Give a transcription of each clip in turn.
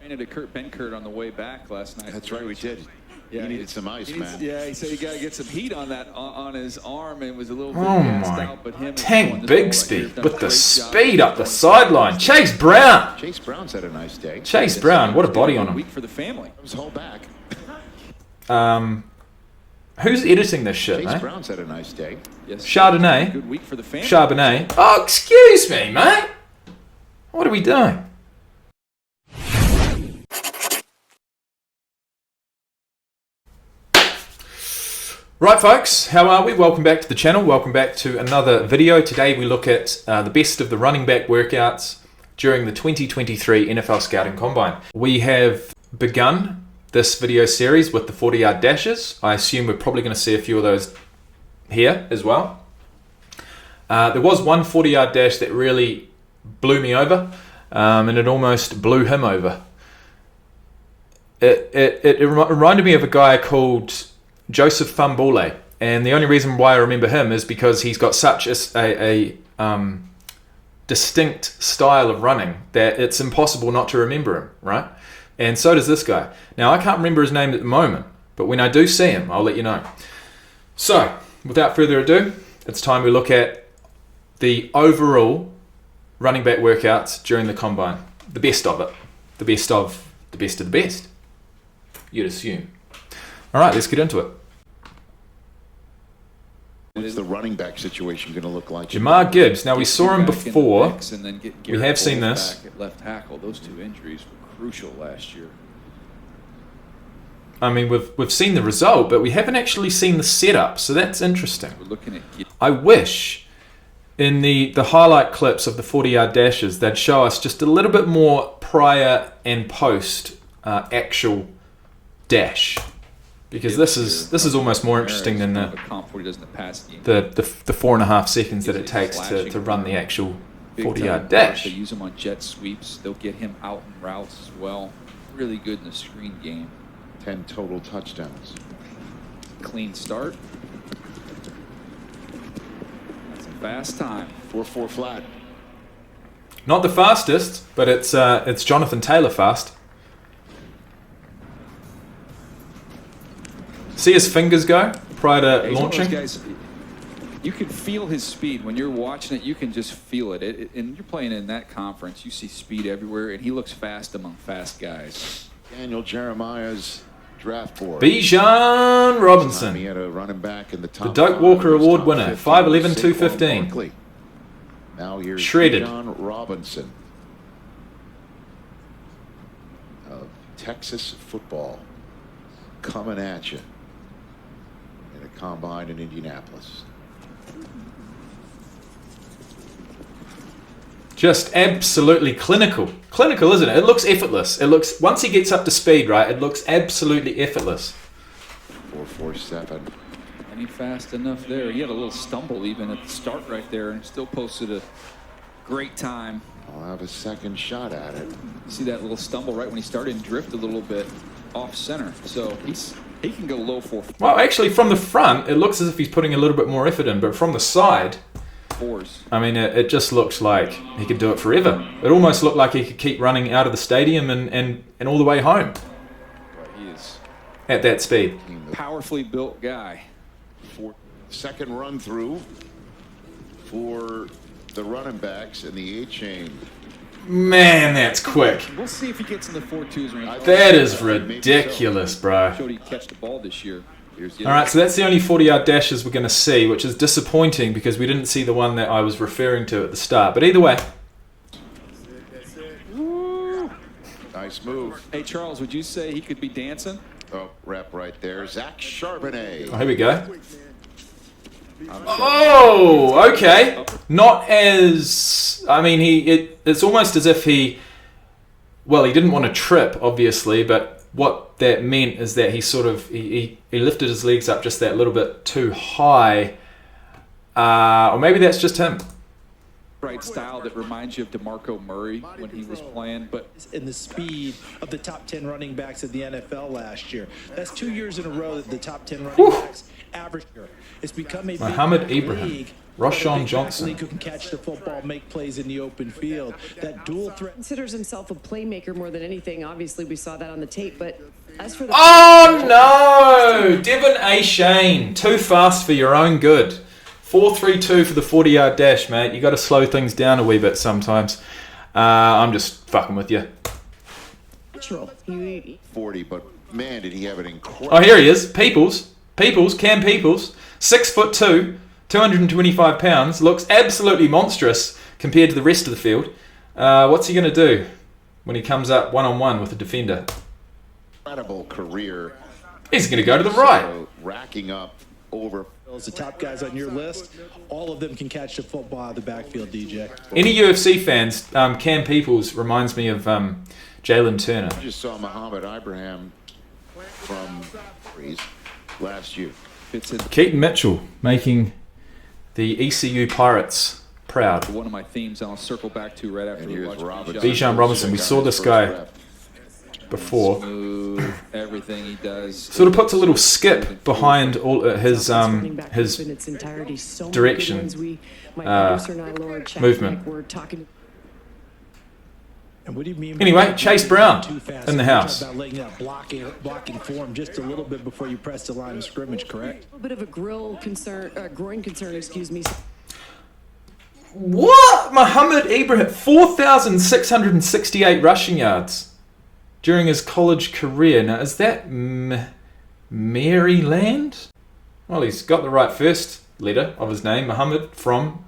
Ran into Ben Kurt on the way back last night. That's right, we did. Yeah, he needed some ice, man. Yeah, he said he got to get some heat on that on his arm, and was a little bit Oh gassed my out. But him Tank Bigsby with the speed up the sideline. Chase Brown. Chase Brown's had a nice day. Chase Brown, what a body on him. Week for the family. Comes whole back. Who's editing this shit, Chase mate? Brown's had a nice day. Yes. Chardonnay. Good week for the family. Charbonnet. Oh, excuse me, mate. What are we doing? Right, folks, how are we? Welcome back to the channel. Welcome back to another video. Today we look at the best of the running back workouts during the 2023 NFL Scouting Combine. We have begun this video series with the 40-yard dashes. I assume we're probably going to see a few of those here as well. There was one 40-yard dash that really blew me over, and it almost blew him over. It reminded me of a guy called Joseph Fambule, and the only reason why I remember him is because he's got such a distinct style of running that it's impossible not to remember him, right? And so does this guy. Now, I can't remember his name at the moment, but when I do see him, I'll let you know. So, without further ado, it's time we look at the overall running back workouts during the Combine. The best of it. The best of the best of the best, you'd assume. All right, let's get into it. What's the running back situation going to look like? Jamar Gibbs. Now, we saw him before. We have seen this. Back at left tackle. Those two injuries were crucial last year. I mean, we've seen the result, but we haven't actually seen the setup, so that's interesting. We're looking at. I wish in the highlight clips of the 40-yard dashes they'd show us just a little bit more prior and post actual dash. Because this is almost more interesting than the 4.5 seconds that it takes to run the actual 40-yard dash. They use him on jet sweeps. They'll get him out in routes as well. Really good in the screen game. 10 total touchdowns. Clean start. That's a fast time. 4.4 flat. Not the fastest, but it's Jonathan Taylor fast. See his fingers go prior to launching? Guys, you can feel his speed. When you're watching it, you can just feel it. And you're playing in that conference, you see speed everywhere, and he looks fast among fast guys. Daniel Jeremiah's draft board. Bijan Robinson. He had a running back in the top the Doak Walker Award winner. 5'11", 215. Barkley. Now here's Shredded. Bijan Robinson of Texas football coming at you. Combine in Indianapolis. Just absolutely clinical. Clinical, isn't it? It looks effortless. It looks, once he gets up to speed, right, it looks absolutely effortless. 4.47. And he fast enough there. He had a little stumble even at the start right there and still posted a great time. I'll have a second shot at it. See that little stumble right when he started and drift a little bit off center. So he can go low 4. Well, actually, from the front, it looks as if he's putting a little bit more effort in, but from the side, 4s. I mean, it just looks like he could do it forever. It almost looked like he could keep running out of the stadium and all the way home. He is at that speed. Powerfully built guy. Second run through for the running backs in the A-chain. Man, that's quick. We'll see if he gets in the 4.2s range. That is ridiculous, bro. Showed he catch the ball this year. All right, so that's the only 40-yard dashes we're going to see, which is disappointing because we didn't see the one that I was referring to at the start. But either way. Woo. Nice move. Hey, Charles, would you say he could be dancing? Oh, rep right there. Zach Charbonnet. Oh, here we go. Oh, okay. Not as, I mean, it's almost as if he didn't want to trip, obviously, but what that meant is that he lifted his legs up just that little bit too high, or maybe that's just him. Right style that reminds you of DeMarco Murray when he was playing, but in the speed of the top 10 running backs of the NFL last year. That's 2 years in a row that the top 10 running backs average. It's become a Muhammad big Ibrahim. league Roshan Johnson. Who can catch the football, make plays in the open field. That dual threat. Considers himself a playmaker more than anything. Obviously, we saw that on the tape. But as for the Oh no! Devin A. Shane, too fast for your own good. 4.32 for the 40-yard dash, mate. You got to slow things down a wee bit sometimes. I'm just fucking with you. natural, 40, but man, did he have an incredible. Oh, here he is. Cam Peoples, 6'2", 225 pounds, looks absolutely monstrous compared to the rest of the field. What's he going to do when he comes up one-on-one with a defender? Incredible career. He's going to go to the right. So, racking up over. The top guys on your list, all of them can catch the football out of the backfield, DJ. Any UFC fans, Cam Peoples reminds me of Jalen Turner. I just saw Muhammad Ibrahim from last year. Keaton Mitchell making the ECU Pirates proud. One of my themes I'll circle back to right after And we here's watch Bijan Robinson. We saw this guy before. Smooth, everything he does. Sort of puts a little skip behind all his direction movement. And what do you mean? Anyway, Chase Brown in the house. About letting that blocking form just a little bit before you press the line of scrimmage, correct? A little bit of a groin concern, excuse me. What? Muhammad Ibrahim, 4,668 rushing yards during his college career. Now, is that Maryland? Well, he's got the right first letter of his name, Muhammad, from...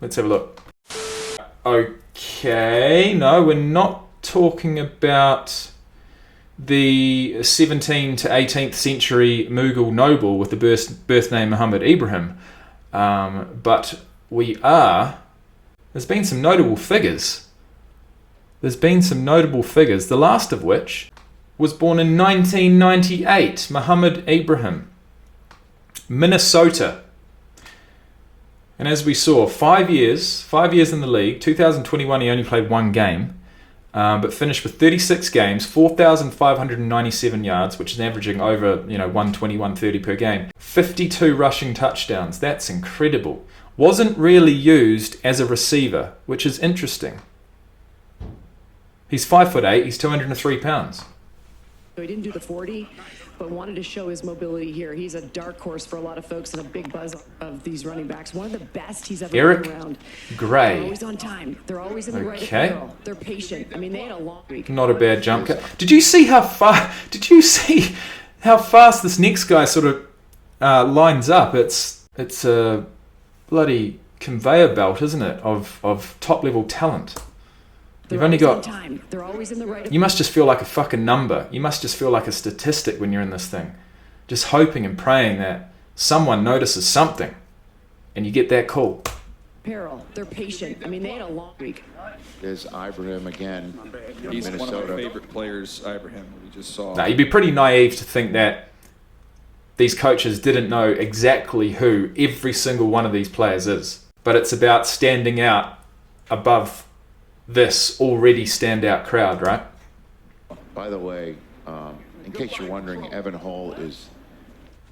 Let's have a look. Okay, no, we're not talking about the 17th to 18th century Mughal noble with the birth name Muhammad Ibrahim, but we are... There's been some notable figures. The last of which was born in 1998, Muhammad Ibrahim, Minnesota. And as we saw, 5 years in the league. 2021 he only played one game, but finished with 36 games, 4,597 yards, which is averaging over 120, 130 per game. 52 rushing touchdowns. That's incredible. Wasn't really used as a receiver, which is interesting. He's 5'8", he's 203 pounds. He didn't do the 40, but wanted to show his mobility here. He's a dark horse for a lot of folks and a big buzz of these running backs. One of the best he's ever been around. Gray. They're always on time. They're always in the right apparel. They're patient. I mean, they had a long week. Not a bad jump cut. Did you see how fast this next guy sort of lines up? It's a bloody conveyor belt, isn't it, of top level talent. You've only got... They're always in the right. You must just feel like a fucking number. You must just feel like a statistic when you're in this thing. Just hoping and praying that someone notices something and you get that call. Apparel. They're patient. I mean, they had a long week. There's Ibrahim again. He's Minnesota. one of my favorite players, Ibrahim, we just saw. Now, you'd be pretty naive to think that these coaches didn't know exactly who every single one of these players is. But it's about standing out above this already standout crowd, right? By the way, in case you're wondering, Evan Hall is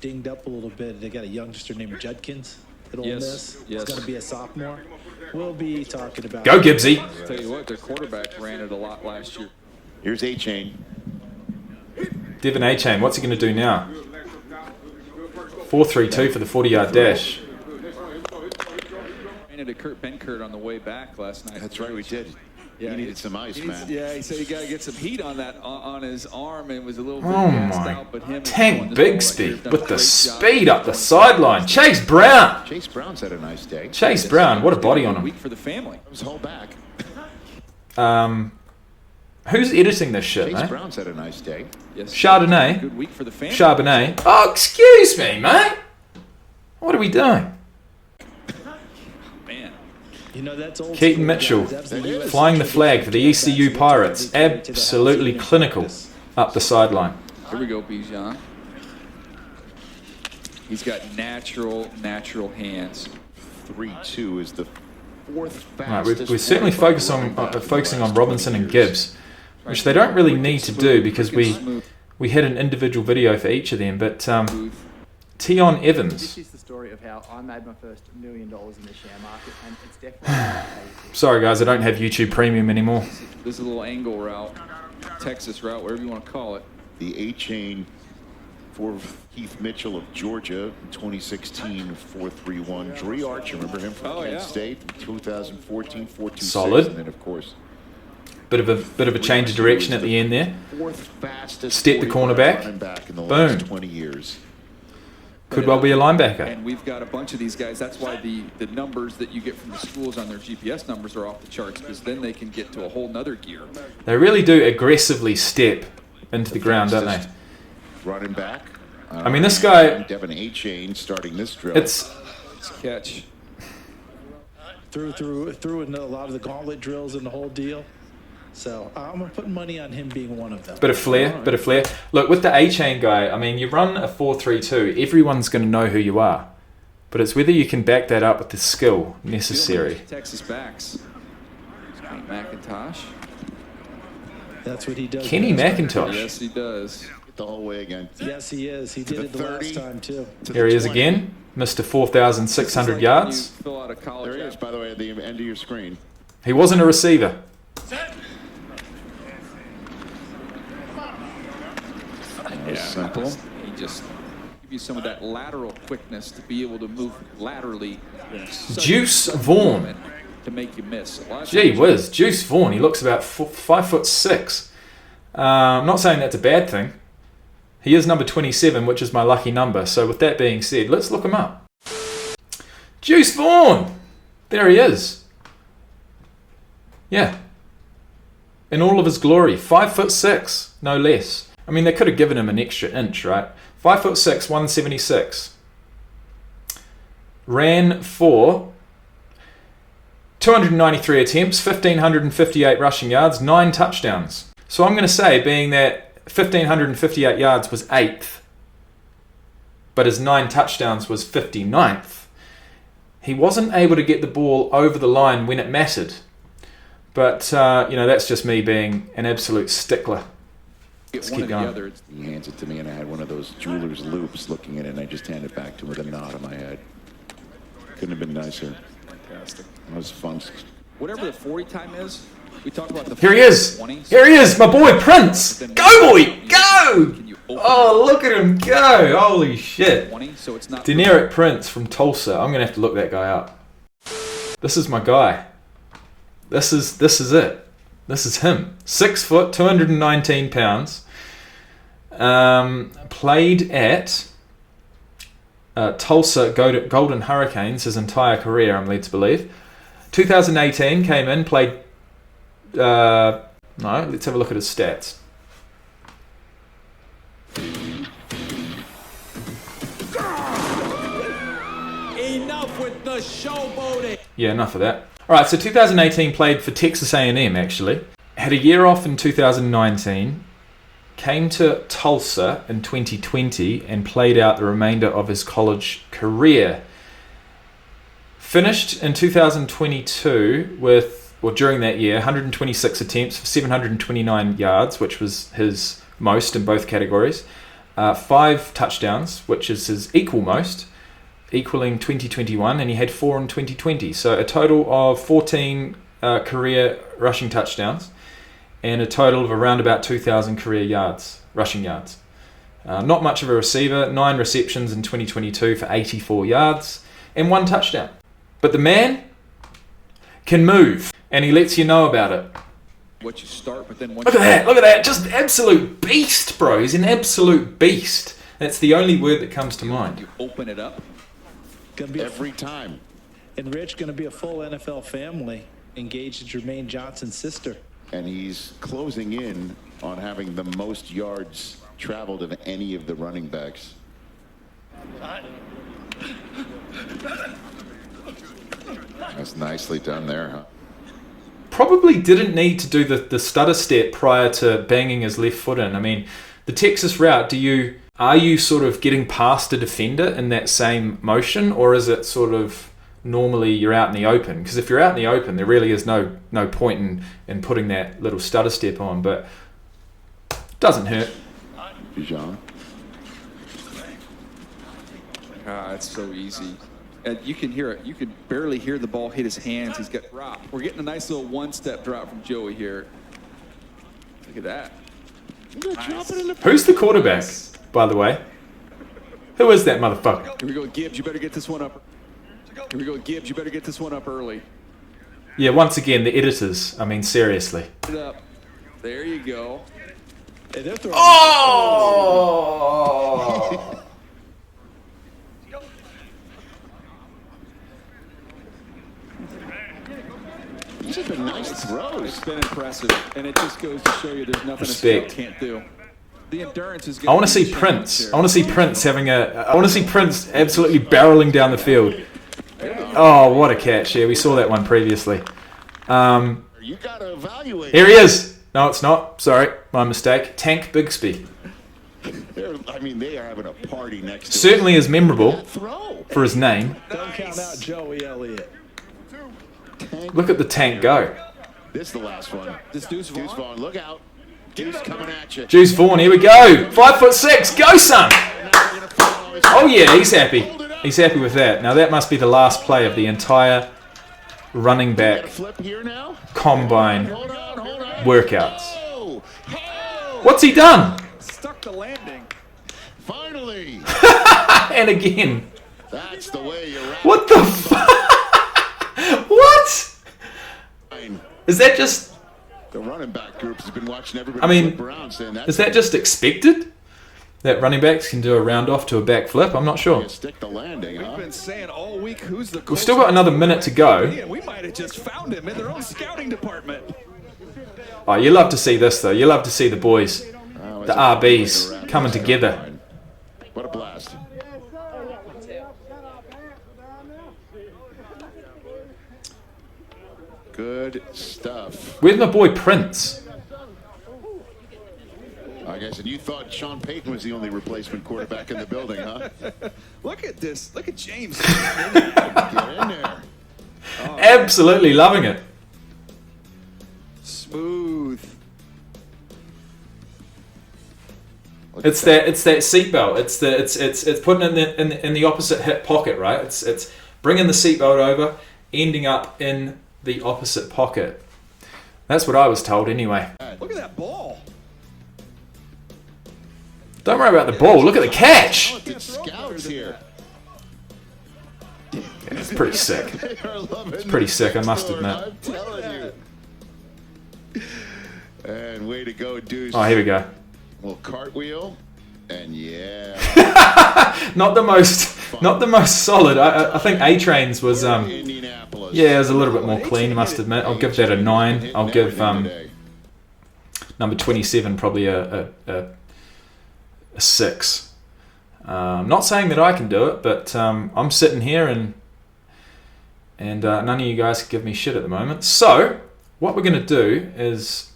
Dinged up a little bit. They got a youngster named Judkins at Ole Miss. He's going to be a sophomore. We'll be talking about... Go, Gibbsy. I'll tell you what, their quarterback ran it a lot last year. Here's A-Chain. Devin A-Chain, what's he going to do now? 4.32 for the 40-yard dash. Ran it to Ben Kurt on the way back last night. That's right, we did. Yeah, he needed some ice, man. Yeah, he said he got to get some heat on that on his arm, and was a little bit Oh gassed my, out. But him Tank Bigsby with the speed up the sideline. Chase Brown. Chase Brown's had a nice day. Chase Brown, what a body on Week him. for the family. His whole back. Who's editing this shit, Chase mate? Brown's had a nice day. Yes. Chardonnay. Good week for the family. Charbonnet. Oh, excuse me, mate. What are we doing? Man. You know, that's old Keaton school, Mitchell guys. That's the US flying the flag for the ECU Pirates. Absolutely clinical up the sideline. Here we go, Bijan. He's got natural hands. 3-2 is the fourth Right, fastest. we're certainly focusing on Robinson and Gibbs, which they don't really need to do because we had an individual video for each of them. But Tion Evans. This is the story of how I made my first $1 million in the share market, and it's definitely Sorry guys, I don't have YouTube Premium anymore. This is a little angle route, Texas route, whatever you want to call it. The A-chain for Keith Mitchell of Georgia, 2016 4.31. Dre Archer, remember him from Kent State, 2014 4.26. Solid. And then of course, Bit of a change of direction at the end there. fourth fastest Step the cornerback. running back in the Boom. last 20 years. Could well be a linebacker. And we've got a bunch of these guys. That's why the numbers that you get from the schools on their GPS numbers are off the charts, because then they can get to a whole nother gear. They really do aggressively step into the ground, don't they? Running back. I mean, this guy, Devin A-chain starting this drill. it's Catch. Threw in a lot of the gauntlet drills and the whole deal. So I'm going to put money on him being one of them. bit of flair. Look, with the A-chain guy, I mean, you run a 4.32, everyone's going to know who you are. But it's whether you can back that up with the skill necessary. Texas backs. Kenny McIntosh. That's what he does. Kenny best. McIntosh. Yes, he does. the whole way again. Yes, he is. He did it the 30, last time, too. Here he is again, Mr. 4,600 yards. You fill out a college There he is, by the way, at the end of your screen. He wasn't a receiver. Simple. He just give you some of that lateral quickness to be able to move laterally. Juice Vaughn. To make you miss. A lot of Gee times- whiz, Juice Vaughn. He looks about 5'6". I'm not saying that's a bad thing. He is number 27, which is my lucky number. So with that being said, let's look him up. Juice Vaughn. There he is. Yeah. In all of his glory. 5'6", no less. I mean, they could have given him an extra inch, right? 5'6", 176. Ran for 293 attempts, 1,558 rushing yards, 9 touchdowns. So I'm going to say, being that 1,558 yards was 8th, but his 9 touchdowns was 59th, he wasn't able to get the ball over the line when it mattered. But, that's just me being an absolute stickler. Let's one keep or the going. other. He hands it to me, and I had one of those jeweler's loops looking at it, and I just handed it back to him with a nod on my head. Couldn't have been nicer. Fantastic. That was fun. Whatever the 40 time is, we talked about the Here he is. 20. Here he is, my boy Prince. Go, boy, go. Can you open Oh, look at him go. Holy shit. 20? So it's not. Deneric Prince from Tulsa. I'm going to have to look that guy up. This is my guy. This is it. This is him. 6 foot, 219 pounds. Played at Tulsa Golden Hurricanes his entire career, I'm led to believe. 2018 came in, played... let's have a look at his stats. Enough with the showboating. Yeah, enough of that. Alright, so 2018 played for Texas A&M actually. Had a year off in 2019. Came to Tulsa in 2020 and played out the remainder of his college career. Finished in 2022 with, during that year, 126 attempts for 729 yards, which was his most in both categories. 5 touchdowns, which is his equal most, equaling 2021, and he had 4 in 2020. So a total of 14 career rushing touchdowns and a total of around about 2,000 career yards, rushing yards. Not much of a receiver, 9 receptions in 2022 for 84 yards and 1 touchdown. But the man can move, and he lets you know about it. What you start, but then once Look at that, just absolute beast, bro. He's an absolute beast. That's the only word that comes to mind. you open it up. Gonna be Every time. and Rich going to be a full NFL family, engaged to Jermaine Johnson's sister. And he's closing in on having the most yards traveled of any of the running backs. That's nicely done there, huh? Probably didn't need to do the stutter step prior to banging his left foot in. I mean, the Texas route, are you sort of getting past a defender in that same motion, or is it sort of normally you're out in the open? Because if you're out in the open, there really is no point in putting that little stutter step on, but doesn't hurt. Bijan. It's so easy. And you can hear it. You could barely hear the ball hit his hands. He's got drop. We're getting a nice little one-step drop from Joey here. Look at that. Nice. Who's the quarterback, by the way? Who is that motherfucker? Here we go, Gibbs. You better get this one up. Here we go, Gibbs. You better get this one up early. Yeah, once again, the editors. I mean, seriously. Put it up. There you go. Hey, they're throwing Oh! These have been nice throws. It's been impressive, and it just goes to show you there's nothing Respect. a scout can't do. The endurance is. I want to see Prince. I want to see Prince having I want to see Prince absolutely barreling down the field. Oh, what a catch! Yeah, we saw that one previously. You gotta evaluate. Here he is. No, it's not. Sorry, my mistake. Tank Bigsby. I mean, they are having a party next to Certainly is memorable throw. for his name. Don't count out Joey Elliott. Look at the tank go. This is the last one. This Deuce Vaughn. Deuce Vaughn, look out. Deuce coming at you. Juice Vaughn, here we go. 5'6", go son. Oh yeah, he's happy. He's happy with that. Now that must be the last play of the entire running back Flip here now. combine Hold on. workouts. Oh, oh. What's he done? Stuck the landing. Finally. And again. That's the way you're at. What the fuck? What? Is that just... The running back group has been watching everybody I mean, flip around saying that. is that just expected? That running backs can do a round off to a backflip? I'm not sure. Stick the landing, huh? We've been saying all week who's the. We've still got another minute to go. Yeah, we might have just found him in their own scouting department. Oh, you love to see this though. You love to see the boys, the RBs, coming together. What a blast. Good stuff. Where's my boy Prince? I guess, and you thought Sean Payton was the only replacement quarterback in the building, huh? Look at this. Look at James. Get in there. Absolutely loving it. Smooth. It's that seatbelt. It's putting it in the opposite hip pocket, right? It's bringing the seatbelt over, ending up in the opposite pocket. That's what I was told anyway. Look at that ball. Don't worry about the ball. Look at the catch. Talented scouts here. It's pretty sick. It's pretty sick, I must admit. I'm telling you. And way to go, Deuce. Oh, here we go. Well, cartwheel, and yeah. Not the most solid. I think A-Train's was Indianapolis. yeah, it was a little bit more clean, I must admit. I'll give that a 9. I'll give number 27 probably a 6. Not saying that I can do it, but I'm sitting here and none of you guys can give me shit at the moment. So what we're going to do is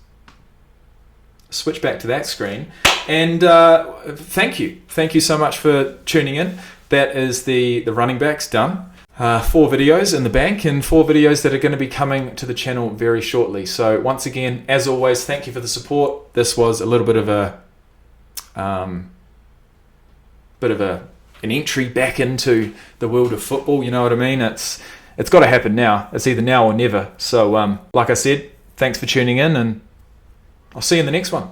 switch back to that screen, and thank you so much for tuning in. That is the running backs done. 4 videos in the bank, and 4 videos that are going to be coming to the channel very shortly. So once again, as always, thank you for the support. This was a little bit of an entry back into the world of football. You know what I mean? It's got to happen now. It's either now or never. So like I said, thanks for tuning in, and I'll see you in the next one.